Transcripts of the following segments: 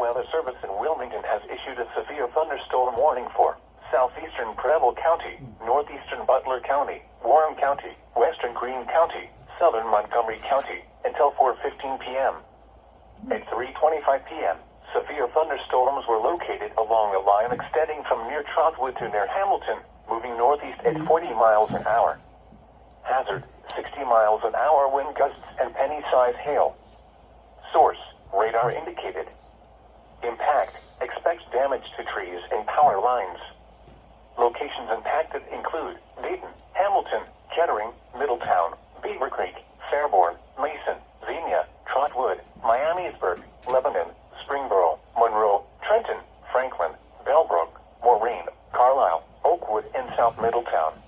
Weather Service in Wilmington has issued a severe thunderstorm warning for southeastern Preble County, northeastern Butler County, Warren County, western Greene County, southern Montgomery County, until 4:15 p.m. At 3:25 p.m., severe thunderstorms were located along a line extending from near Trotwood to near Hamilton, moving northeast at 40 miles an hour. Hazard, 60 miles an hour wind gusts and penny-size hail. Source, radar indicated. Impact, expects damage to trees and power lines. Locations impacted include Dayton, Hamilton, Kettering, Middletown, Beaver Creek, Fairborn, Mason, Xenia, Trotwood, Miamisburg, Lebanon, Springboro, Monroe, Trenton, Franklin, Bellbrook, Moraine, Carlisle, Oakwood, and South Middletown.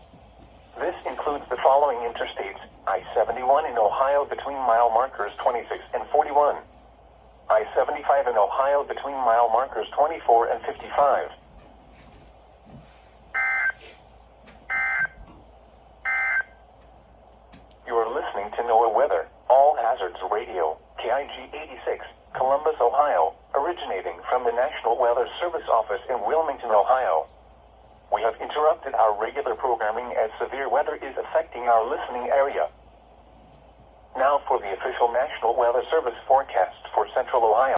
This includes the following interstates: I-71 in Ohio between mile markers 26 and 41. I-75 in Ohio between mile markers 24 and 55. You are listening to NOAA Weather, All Hazards Radio, KIG 86, Columbus, Ohio, originating from the National Weather Service office in Wilmington, Ohio. We have interrupted our regular programming as severe weather is affecting our listening area. Now for the official National Weather Service forecast for Central Ohio.